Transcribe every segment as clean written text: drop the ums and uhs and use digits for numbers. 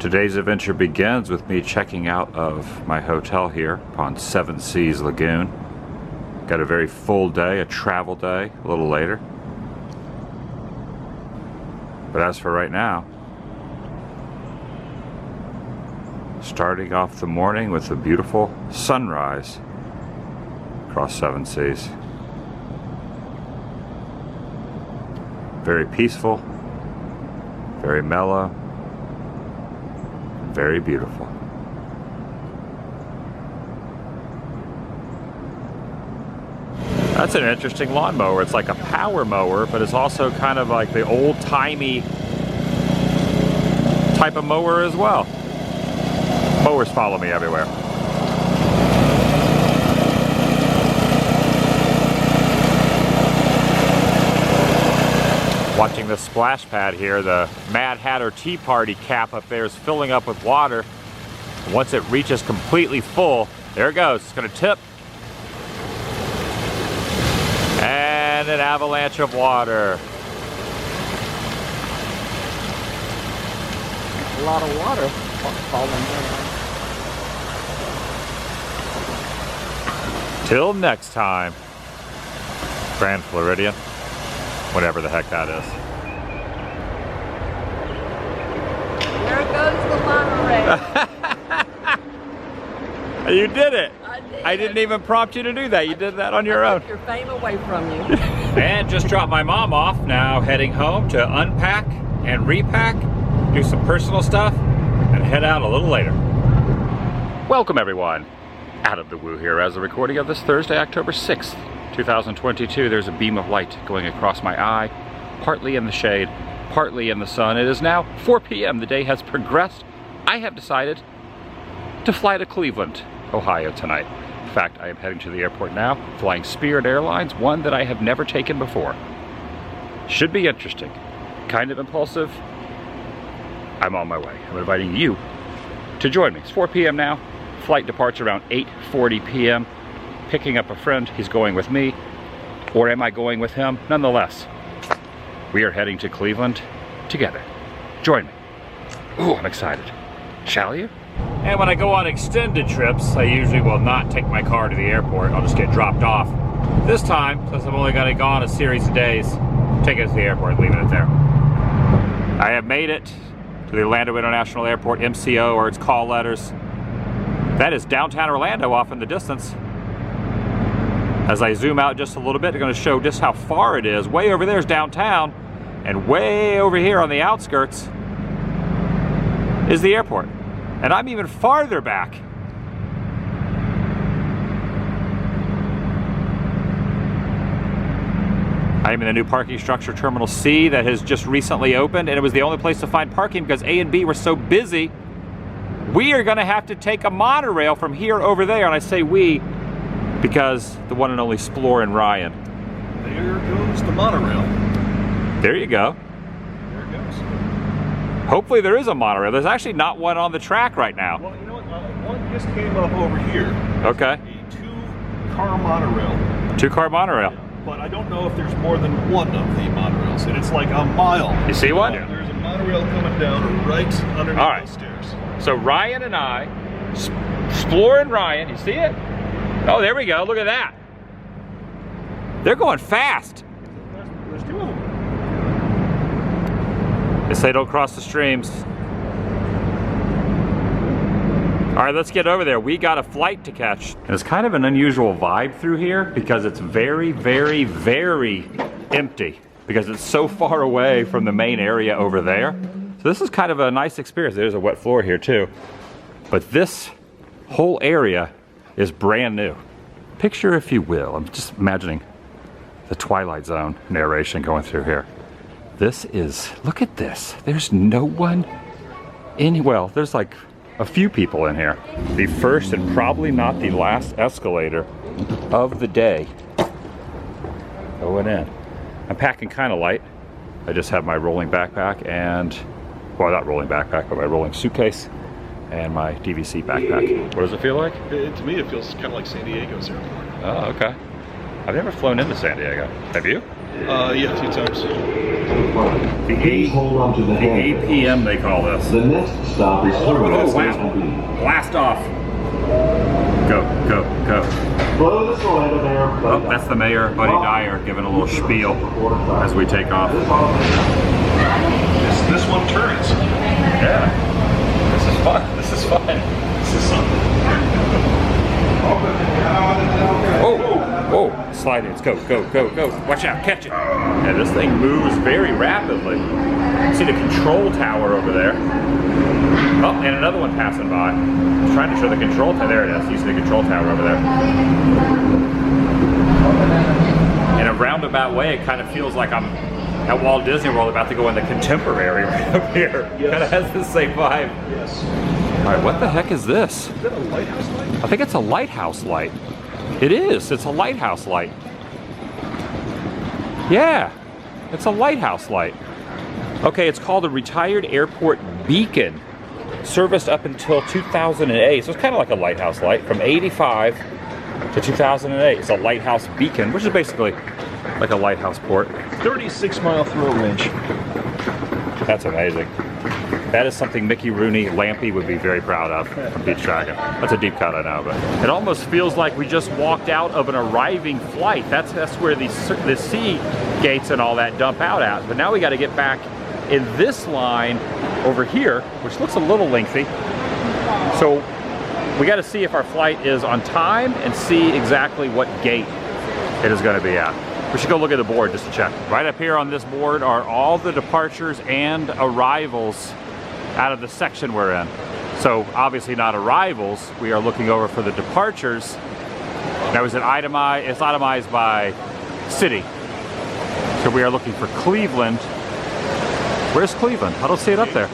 Today's adventure begins with me checking out of my hotel here upon Seven Seas Lagoon. Got a very full day, a travel day, a little later. But as for right now, starting off the morning with a beautiful sunrise across Seven Seas. Very peaceful, very mellow, very beautiful. That's an interesting lawnmower. It's like a power mower, but it's also kind of like the old-timey type of mower as well. Mowers follow me everywhere. Watching the splash pad here, the Mad Hatter Tea Party cap up there is filling up with water. Once it reaches completely full, there it goes. It's going to tip. And an avalanche of water. A lot of water falling down. Till next time, Grand Floridian. Whatever the heck that is. There goes the monorail. You did it. I did. I didn't even prompt you to do that. You did that on your own. Took your fame away from you. And just dropped my mom off. Now heading home to unpack and repack, do some personal stuff, and head out a little later. Welcome everyone. Out of the Woo here as a recording of this Thursday, October 6th. 2022, there's a beam of light going across my eye, partly in the shade, partly in the sun. It is now 4 p.m. The day has progressed. I have decided to fly to Cleveland, Ohio tonight. In fact, I am heading to the airport now, flying Spirit Airlines, one that I have never taken before. Should be interesting. Kind of impulsive. I'm on my way. I'm inviting you to join me. It's 4 p.m. now. Flight departs around 8:40 p.m. Picking up a friend, he's going with me, or am I going with him? Nonetheless, we are heading to Cleveland together. Join me. Ooh, I'm excited. Shall you? And when I go on extended trips, I usually will not take my car to the airport. I'll just get dropped off. This time, since I'm only going to go on a series of days, take it to the airport, leaving it there. I have made it to the Orlando International Airport, MCO, or its call letters. That is downtown Orlando off in the distance. As I zoom out just a little bit, I'm going to show just how far it is. Way over there is downtown, and way over here on the outskirts is the airport. And I'm even farther back. I am in the new parking structure, Terminal C, that has just recently opened, and it was the only place to find parking because A and B were so busy. We are going to have to take a monorail from here over there, and I say we because the one and only Splore and Ryan. There goes the monorail. There you go. There it goes. Hopefully there is a monorail. There's actually not one on the track right now. Well, you know what? One just came up over here. Okay. A two-car monorail. Two-car monorail. Yeah, but I don't know if there's more than one of the monorails, and it's like a mile. You see one? There's a monorail coming down right underneath those stairs. So Ryan and I, Splore and Ryan, you see it? Oh, there we go. Look at that. They're going fast. There's two of them. They say don't cross the streams. All right, let's get over there. We got a flight to catch. And it's kind of an unusual vibe through here because it's very, very, very empty because it's so far away from the main area over there. So this is kind of a nice experience. There's a wet floor here too. But this whole area is brand new. Picture, if you will, I'm just imagining the Twilight Zone narration going through here. This is, look at this. There's no one in, well, there's like a few people in here. The first and probably not the last escalator of the day going in. I'm packing kind of light. I just have my rolling backpack and, well, not rolling backpack, but my rolling suitcase and my DVC backpack. What does it feel like? To me, it feels kind of like San Diego's airport. Oh, okay. I've never flown into San Diego. Have you? Yeah, a few times. The APM they call this. The next stop is Oh, wow. Blast off. Go, go, go. Oh, that's the mayor, Buddy Dyer, giving a little spiel as we take off. This one turns. Yeah. This is fun. This is fun. This is something. Whoa, whoa, slide it. Let's go, go, go, go. Watch out, catch it. Yeah, this thing moves very rapidly. See the control tower over there. Oh, and another one passing by. I was trying to show the control tower. There it is. You see the control tower over there. In a roundabout way, it kind of feels like I'm at Walt Disney World about to go in the Contemporary right up here. Yes. Kind of has the same vibe. Yes. All right, what the heck is this? Is that a lighthouse light? I think it's a lighthouse light. It is. It's a lighthouse light. Yeah, it's a lighthouse light. Okay, it's called a retired airport beacon. Serviced up until 2008. So it's kind of like a lighthouse light from 85 to 2008. It's a lighthouse beacon, which is basically like a lighthouse port. 36-mile throw range. That's amazing. That is something Mickey Rooney Lampy would be very proud of from Beach Dragon. That's a deep cut, I know, but it almost feels like we just walked out of an arriving flight. That's where the sea gates and all that dump out at. But now we got to get back in this line over here, which looks a little lengthy. So we got to see if our flight is on time and see exactly what gate it is going to be at. We should go look at the board just to check. Right up here on this board are all the departures and arrivals out of the section we're in. So obviously not arrivals. We are looking over for the departures. Now is it itemized? It's itemized by city. So we are looking for Cleveland. Where's Cleveland? I don't see it up there.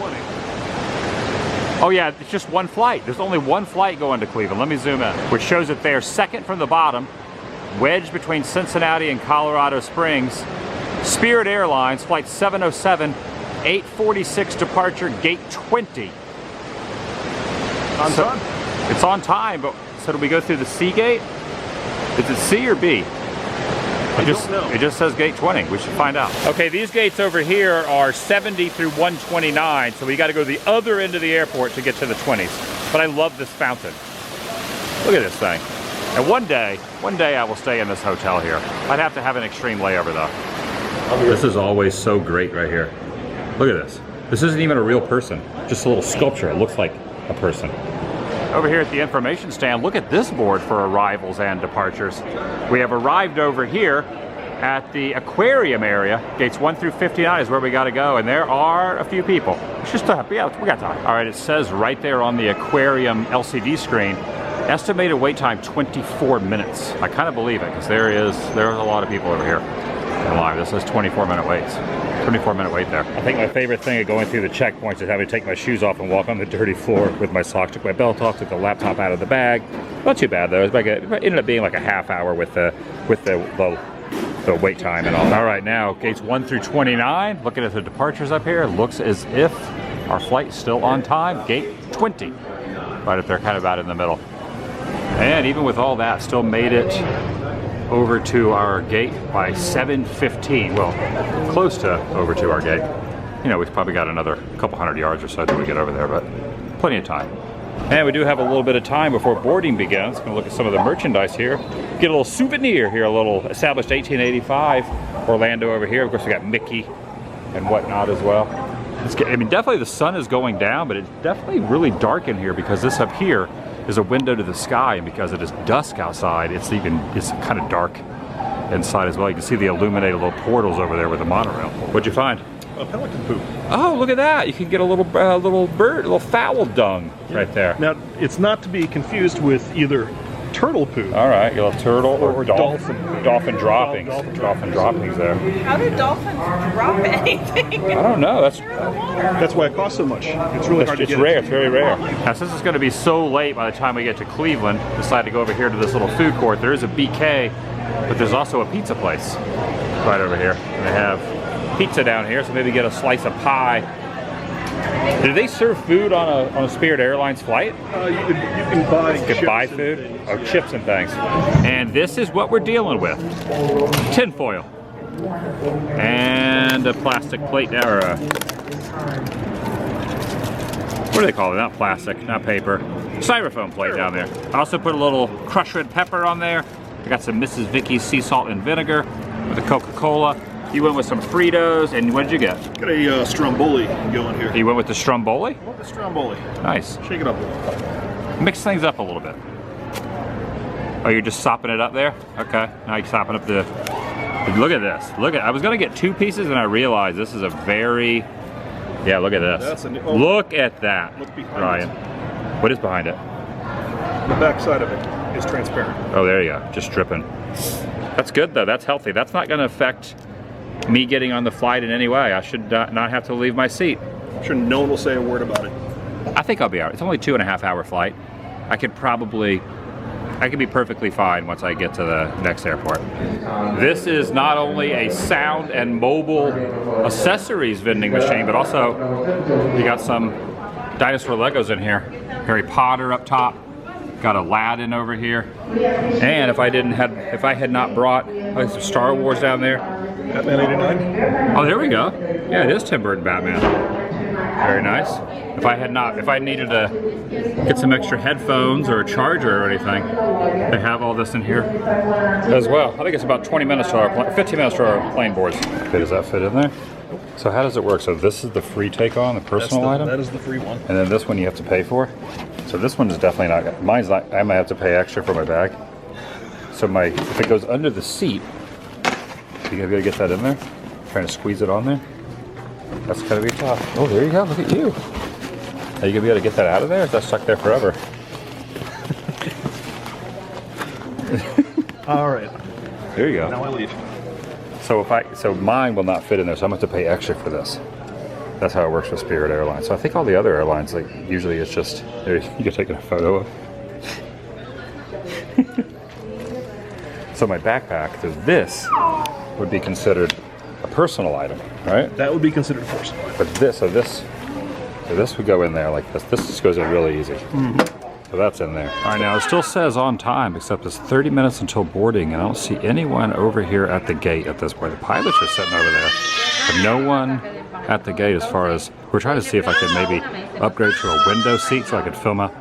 Oh yeah, it's just one flight. There's only one flight going to Cleveland. Let me zoom in. Which shows that they're second from the bottom, wedged between Cincinnati and Colorado Springs. Spirit Airlines, flight 707, 8:46 departure, gate 20. On time? It's on time, but so do we go through the C gate? Is it C or B? I don't know. It just says gate 20. We should find out. Okay, these gates over here are 70 through 129, so we got to go to the other end of the airport to get to the 20s. But I love this fountain. Look at this thing. And one day I will stay in this hotel here. I'd have to have an extreme layover though. This is always so great right here. Look at this. This isn't even a real person, just a little sculpture. It looks like a person. Over here at the information stand, look at this board for arrivals and departures. We have arrived over here at the aquarium area. Gates 1 through 59 is where we got to go, and there are a few people. It's just yeah, we got time. All right, it says right there on the aquarium LCD screen, estimated wait time 24 minutes. I kind of believe it because there's a lot of people over here in line. This says 24-minute waits. 24-minute wait there. I think my favorite thing of going through the checkpoints is having to take my shoes off and walk on the dirty floor with my socks. Took my belt off, took the laptop out of the bag. Not too bad though. It ended up being like a half hour with the wait time and all. All right, now gates 1 through 29. Looking at the departures up here, looks as if our flight is still on time. Gate 20, right up there, kind of about in the middle. And even with all that, still made it over to our gate by 7:15. Well, close to over to our gate. You know, we've probably got another couple hundred yards or so till we get over there, but plenty of time. And we do have a little bit of time before boarding begins. Gonna look at some of the merchandise here. Get a little souvenir here, a little established 1885 Orlando over here. Of course, we got Mickey and whatnot as well. I mean, definitely the sun is going down, but it's definitely really dark in here because this up here is a window to the sky, and because it is dusk outside, it's kind of dark inside as well. You can see the illuminated little portals over there with the monorail. What'd you find? A pelican poop. Oh, look at that! You can get a little bird, a little fowl dung right there. Now, it's not to be confused with either turtle poop. All right, you have turtle or dolphin. Dolphin droppings. Dolphin droppings there. How do dolphins drop anything? I don't know. That's why it costs so much. It's really hard to get. It's rare. It's very rare. Now, since it's going to be so late by the time we get to Cleveland, decided to go over here to this little food court. There is a BK, but there's also a pizza place right over here. And they have pizza down here, so maybe get a slice of pie Do they serve food on a Spirit Airlines flight? You can buy. You can buy food? Oh, chips and things. And this is what we're dealing with: tin foil and a plastic plate now, or a, what do they call it? Not plastic, not paper. Styrofoam plate down there. I also put a little crushed red pepper on there. I got some Mrs. Vicky's sea salt and vinegar with a Coca-Cola. You went with some Fritos, and what did you get? Got a Stromboli going here. You went with the Stromboli? The Stromboli. Nice. Shake it up a little. Mix things up a little bit. Oh, you're just sopping it up there? Okay, now you're sopping up the... Look at this. Look at... I was gonna get 2 pieces, and I realized this is a very... Yeah, look at this. That's a new... Look at that, Look behind Ryan. it. What is behind it? The back side of it is transparent. Oh, there you go, just dripping. That's good though, that's healthy. That's not gonna affect me getting on the flight in any way. I should not have to leave my seat. I'm sure no one will say a word about it. I think I'll be all right. It's only 2.5 hour flight. I could be perfectly fine once I get to the next airport. This is not only a sound and mobile accessories vending machine, but also you got some dinosaur Legos in here. Harry Potter up top. Got Aladdin over here. And if I had not brought some Star Wars down there. Batman 89? Oh, there we go. Yeah, it is Tim Burton Batman. Very nice. If I needed to get some extra headphones or a charger or anything, they have all this in here as well. I think it's about 20 minutes to our 15 minutes to our plane boards. Okay, does that fit in there? So how does it work? So this is the free take-on, the personal item? That is the free one. And then this one you have to pay for? So this one is definitely not, mine's not, I might have to pay extra for my bag. So if it goes under the seat, you gotta get that in there? Trying to squeeze it on there? That's gotta be tough. Oh, there you go, look at you. Are you gonna be able to get that out of there? Or is that stuck there forever? All right. There you go. Now I leave. So mine will not fit in there, so I'm gonna have to pay extra for this. That's how it works with Spirit Airlines. So I think all the other airlines, like usually it's just, there you can take a photo of. So my backpack, so this would be considered a personal item, right? That would be considered a personal. But this would go in there like this. This just goes in really easy. So that's in there. All right, now it still says on time, except it's 30 minutes until boarding, and I don't see anyone over here at the gate at this point. The pilots are sitting over there, but no one at the gate as far as, we're trying to see if I could maybe upgrade to a window seat so I could film up.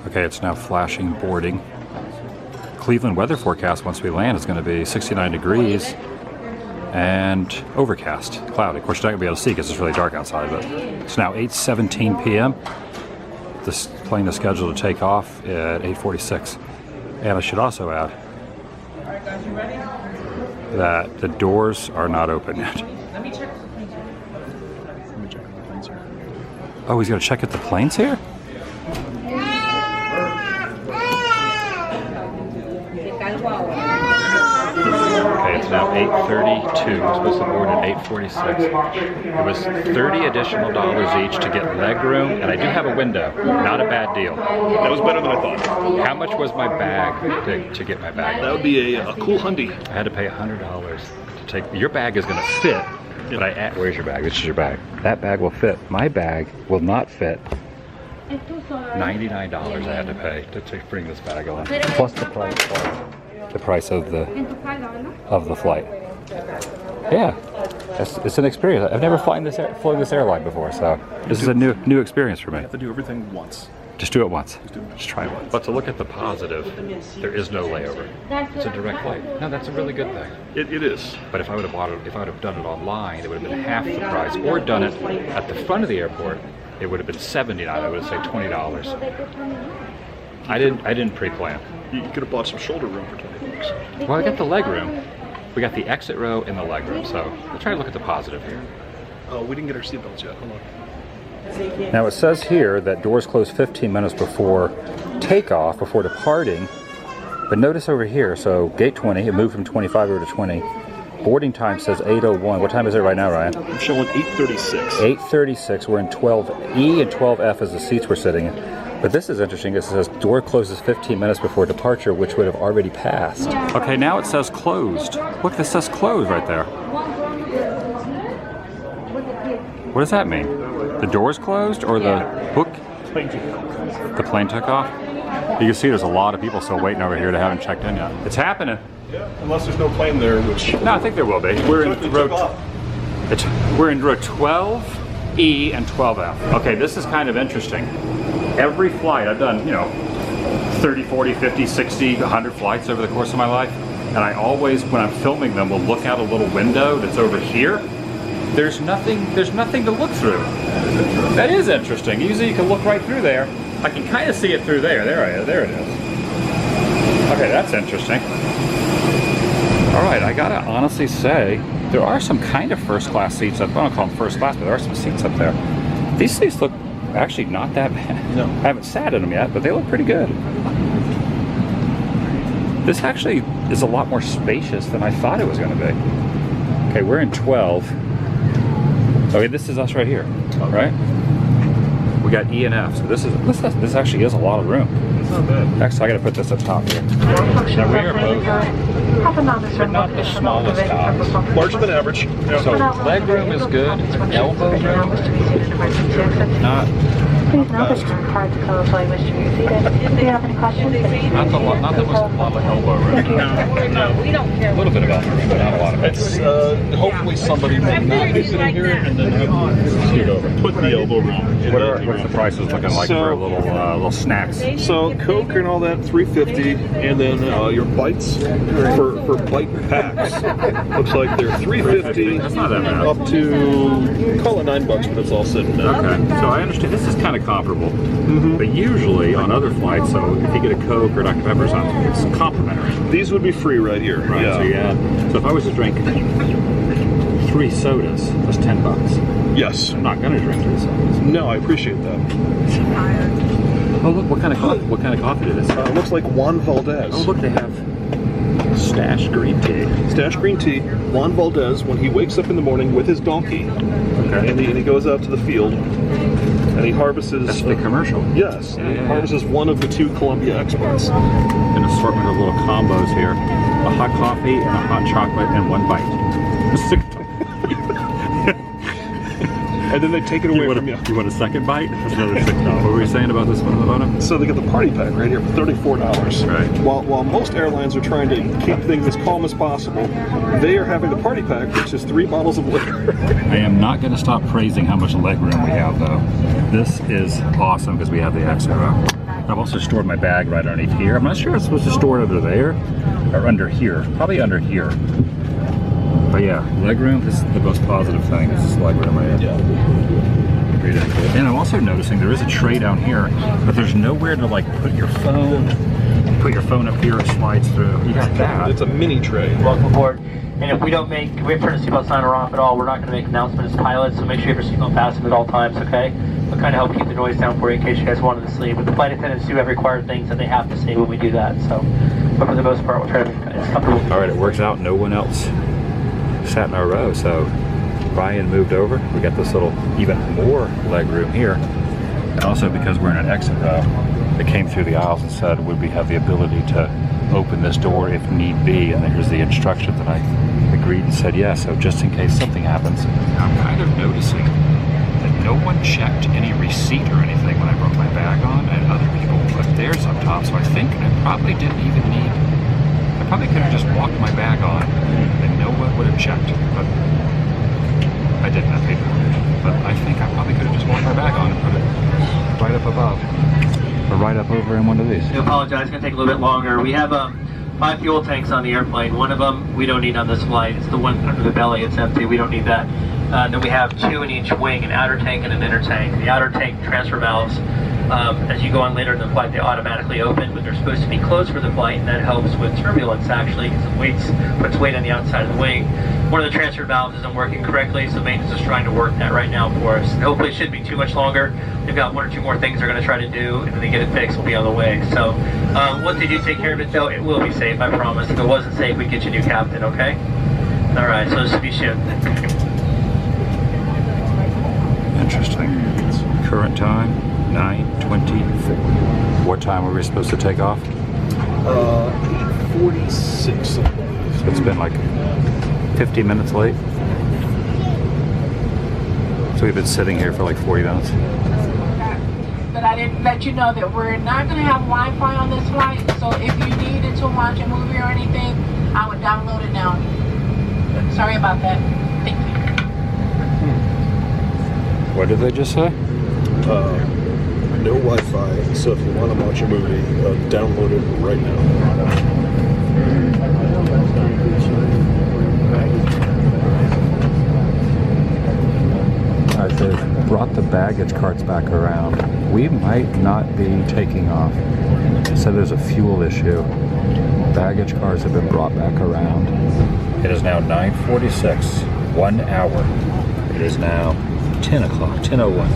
Okay, it's now flashing boarding. Cleveland weather forecast once we land is going to be 69 degrees and overcast, cloudy. Of course, you're not going to be able to see because it's really dark outside, but it's now 8:17 p.m. This plane is scheduled to take off at 8:46. And I should also add that the doors are not open yet. Let me check the planes. Let me check the planes here. Oh, he's going to check at the planes here? Okay, it's now 8:32. We're supposed to board at 8:46. It was $30 additional each to get leg room, and I do have a window. Not a bad deal. That was better than I thought. How much was my bag to get my bag? That would be a cool hundy. I had to pay $100 to take. Your bag is going to fit, but where's your bag? This is your bag. That bag will fit. My bag will not fit. $99 I had to pay to bring this bag on, plus the price of the flight. Yeah, it's an experience. I've never flown this airline before, so this is a new experience for me. You have to do everything once. Just do it once. Just try it once. But to look at the positive, there is no layover. It's a direct flight. No, that's a really good thing. It is. But if I would have done it online, it would have been half the price, or done it at the front of the airport, it would have been $79. I would have saved $20. I didn't pre-plan. You could have bought some shoulder room for $20. Well, I got the leg room. We got the exit row and the leg room, so let's try to look at the positive here. Oh, we didn't get our seatbelts yet. Hold on. Now it says here that doors close 15 minutes before takeoff, before departing. But notice over here, so gate 20, it moved from 25 over to 20. Boarding time says 8:01. What time is it right now, Ryan? I'm showing 8:36. 8:36. We're in 12E and 12F as the seats we're sitting in. But this is interesting. It says door closes 15 minutes before departure, which would have already passed. Okay, now it says closed. Look, this says closed right there. What does that mean? The door's closed or the hook? The plane took off? You can see there's a lot of people still waiting over here that haven't checked in yet. It's happening. Yeah, unless there's no plane there, which... No, I think there will be. We're in row 12, E, and 12F. Okay, this is kind of interesting. Every flight, I've done, you know, 30, 40, 50, 60, 100 flights over the course of my life. And I always, when I'm filming them, will look out a little window that's over here. There's nothing to look through. That is interesting. Usually you can look right through there. I can kind of see it through there. There it is. Okay, that's interesting. All right, I gotta honestly say, there are some kind of first class seats up. I don't call them first class, but there are some seats up there. These seats look actually not that bad. No. I haven't sat in them yet, but they look pretty good. This actually is a lot more spacious than I thought it was gonna be. Okay, we're in 12. Okay, this is us right here, right? We got E and F, so this actually is a lot of room. It's not bad. Actually, I gotta put this up top here. Now we are both, we're not the smallest dogs. Larger than average. Yeah. So leg room is good, elbow room, not Please note that your card to code while you wish to be seated. Do you have any questions? not the lot of elbow room. No, we don't care. A little bit of elbow room, but not a lot of it. It's, hopefully somebody will not be sitting here and then scoot over. Put the elbow room in What's the prices looking like for a little snacks? So Coke and all that, $3.50, and then your bites for bite packs. Looks like they're $3.50. That's not that bad. Up to call it $9, but it's all said and done. Okay, so I understand this is kind of comparable, but usually on other flights, so if you get a Coke or Dr. Pepper or something, it's complimentary. These would be free right here. Right, Yeah. so if I was to drink 3 sodas, that's $10. Yes. I'm not gonna drink 3 sodas. No, I appreciate that. Oh look, what kind of coffee is this? It looks like Juan Valdez. Oh look, they have Stash green tea. Stash green tea. Juan Valdez, when he wakes up in the morning with his donkey, Okay. and he goes out to the field, and he harvests. That's the commercial. Yes, Yeah, yeah, harvests one of the 2 Columbia exports. An assortment of little combos here. A hot coffee and a hot chocolate and 1 bite. And then they take it away from you. You want a second bite? That's another $6. What were you saying about this one on the bottom? So they get the party pack right here for $34. Right. While most airlines are trying to keep things as calm as possible, they are having the party pack, which is 3 bottles of liquor. I am not going to stop praising how much leg room we have, though. This is awesome because we have the exit row. I've also stored my bag right underneath here. I'm not sure I'm supposed to store it under there or under here. Probably under here. But yeah, leg room, this is the most positive thing. This is leg room right here. And I'm also noticing there is a tray down here, but there's nowhere to like put your phone. Put your phone up here, it slides through. You got that. It's a mini tray. Welcome aboard. And if we turn the seatbelt sign off at all, we're not going to make announcements as pilots, so make sure you have your seatbelt fastened at all times, okay? We'll kind of help keep the noise down for you in case you guys wanted to sleep. But the flight attendants do have required things that they have to say when we do that, so. But for the most part, we'll try to make it as comfortable. All right, it works out. No one else sat in our row, so Ryan moved over. We got this little even more leg room here. And also because we're in an exit row, they came through the aisles and said, would we have the ability to open this door if need be? And then here's the instruction that I agreed and said yes. So just in case something happens. I'm kind of noticing that no one checked any receipt or anything when I brought my bag on, and other people put theirs up top. So I think I probably didn't even need, I probably could have just walked my bag on and no one would have checked. But I didn't have paperwork. But I think I probably could have just walked my bag on and put it right up above. Or right up over in one of these. I apologize, it's going to take a little bit longer. We have 5 fuel tanks on the airplane. One of them we don't need on this flight. It's the one under the belly. It's empty. We don't need that. Then we have 2 in each wing, an outer tank and an inner tank. The outer tank transfer valves, as you go on later in the flight, they automatically open, but they're supposed to be closed for the flight, and that helps with turbulence actually, because it puts weight on the outside of the wing. One of the transfer valves isn't working correctly, so maintenance is trying to work that right now for us. And hopefully it shouldn't be too much longer. They've got 1 or 2 more things they're going to try to do, and when they get it fixed, we'll be on the way. So once they do take care of it, though, it will be safe, I promise. If it wasn't safe, we'd get you a new captain, okay? All right, so this will be shipped. Interesting. Current time, 9:24. What time were we supposed to take off? 8:46. So it's been like 50 minutes late. So we've been sitting here for like 40 minutes. But I didn't let you know that we're not going to have Wi-Fi on this flight. So if you needed to watch a movie or anything, I would download it now. Sorry about that. Thank you. What did they just say? No Wi-Fi, so if you want to watch a movie, download it right now. Alright, they've brought the baggage carts back around. We might not be taking off. So there's a fuel issue. Baggage cars have been brought back around. It is now 9:46, 1 hour. It is now 10 o'clock, 10:01.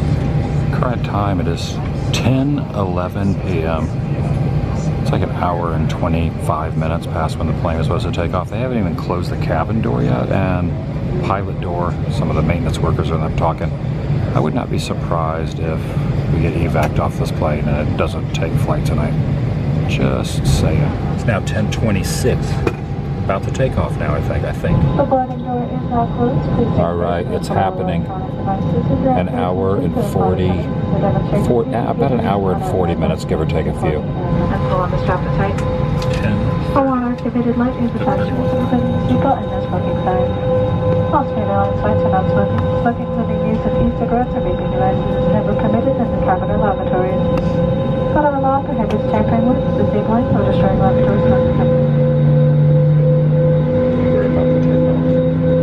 Current time, it is 10:11 p.m. It's like an hour and 25 minutes past when the plane is supposed to take off. They haven't even closed the cabin door yet, and pilot door, some of the maintenance workers are there talking. I would not be surprised if we get evac'd off this plane and it doesn't take flight tonight. Just saying. It's now 10:26. About to take off now, I think. The boarding door is now closed. Please take All right, it's happening. An hour and 40, about an hour and 40 minutes, give or take a few. And pull on the strap to tight. 10. For one activated light is attached to the seatbelt and no smoking sign. All Spirit Airlines flights are not smoking. Smoking, including use of e-cigarettes or vaping devices, is never permitted in the cabin or lavatories. Federal law prohibits tampering with, disabling, or destroying lavatories in the cabin.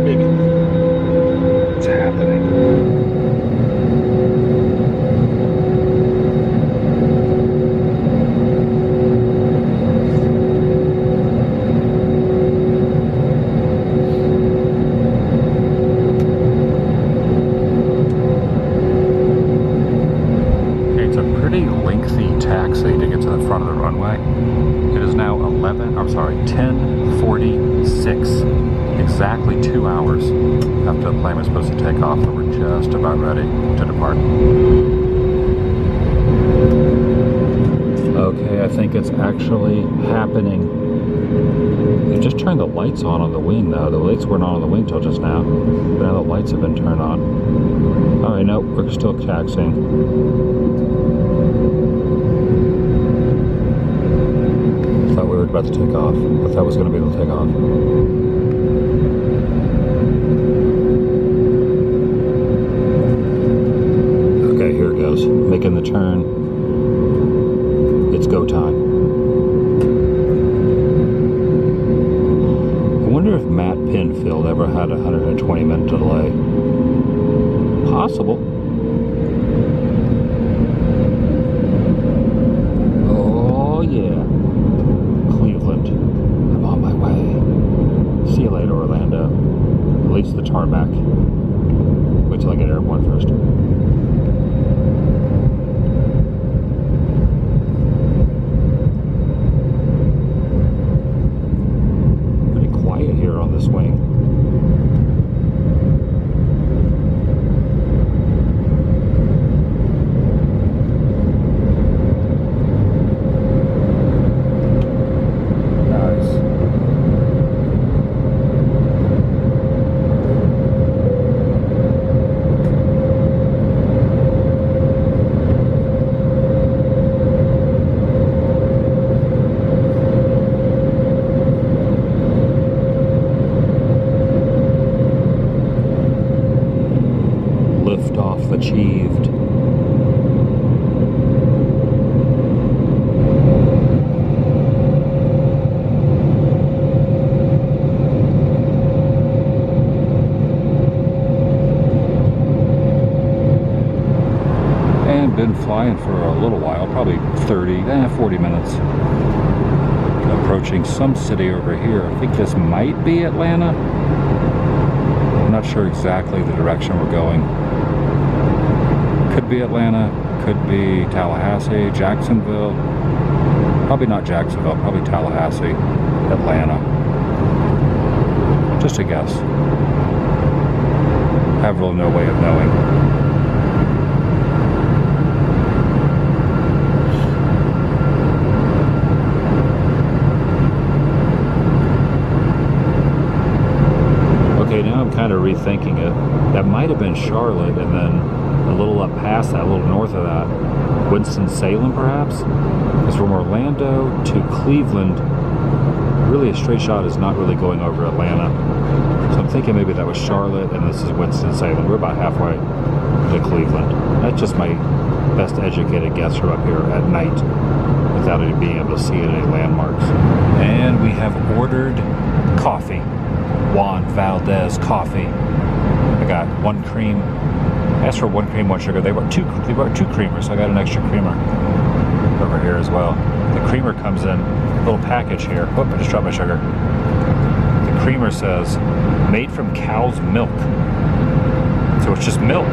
Maybe. It's happening. It's a pretty lengthy taxi to get to the front of the runway. It is now 10:46. Exactly 2 hours after the plane was supposed to take off, and we're just about ready to depart. Okay, I think it's actually happening. They just turned the lights on the wing though. The lights weren't on the wing till just now, but now the lights have been turned on. Alright, no, we're still taxiing. Thought we were about to take off. I thought I was going to be able to take off. Okay, here it goes. Making the turn. It's go time. I wonder if Matt Pinfield ever had a 120-minute delay. Possible. Oh, yeah. Cleveland. I'm on my way. See you later, Orlando. At least the tarmac. Wait till I get airborne first. Pretty quiet here on this wing. Liftoff achieved. And been flying for a little while, probably 40 minutes. Approaching some city over here. I think this might be Atlanta. I'm not sure exactly the direction we're going. Could be Atlanta, could be Tallahassee, Jacksonville. Probably not Jacksonville, probably Tallahassee, Atlanta. Just a guess. I have really no way of knowing. Okay, now I'm kind of rethinking it. That might have been Charlotte, and then a little up past that, a little north of that, Winston-Salem perhaps? Because from Orlando to Cleveland, really a straight shot is not really going over Atlanta. So I'm thinking maybe that was Charlotte and this is Winston-Salem. We're about halfway to Cleveland. That's just my best educated guess from up here at night without any being able to see any landmarks. And we have ordered coffee. Juan Valdez coffee. I got 1 cream. I asked for 1 cream, 1 sugar. They brought two creamers, so I got an extra creamer over here as well. The creamer comes in a little package here. Oh, I just dropped my sugar. The creamer says, made from cow's milk. So it's just milk.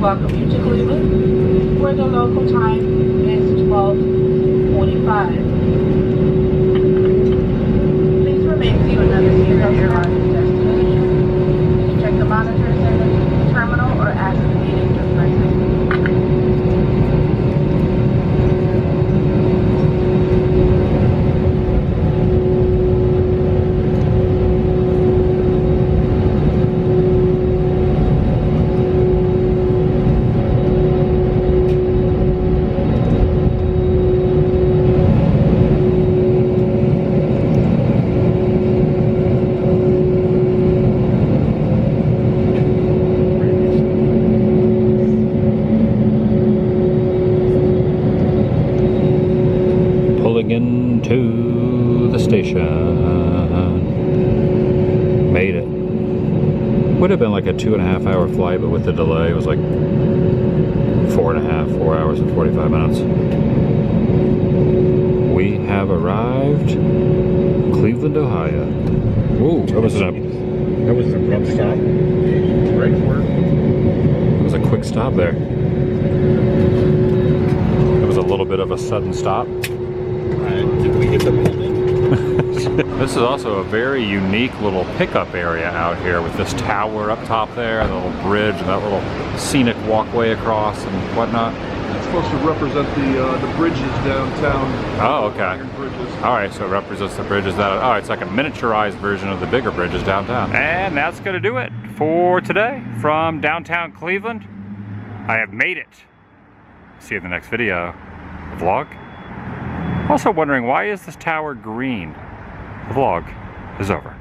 welcome you to Cleveland, where the local time is 12:45. Please remain seated another seatbelt airline destination. Check the monitors in the terminal or ask the meeting differences. Into the station. Made it. Would have been like a 2.5 hour flight, but with the delay it was like 4 hours and 45 minutes. We have arrived Cleveland, Ohio. Ooh, that was an abrupt stop. Great work. It was a quick stop there. It was a little bit of a sudden stop. Did we hit the building? This is also a very unique little pickup area out here with this tower up top there, the little bridge, and that little scenic walkway across and whatnot. It's supposed to represent the bridges downtown. Oh, okay. Iron bridges. All right, so it represents the bridges that, oh, it's like a miniaturized version of the bigger bridges downtown. And that's gonna do it for today from downtown Cleveland. I have made it. See you in the next video, vlog. Also wondering, why is this tower green? The vlog is over.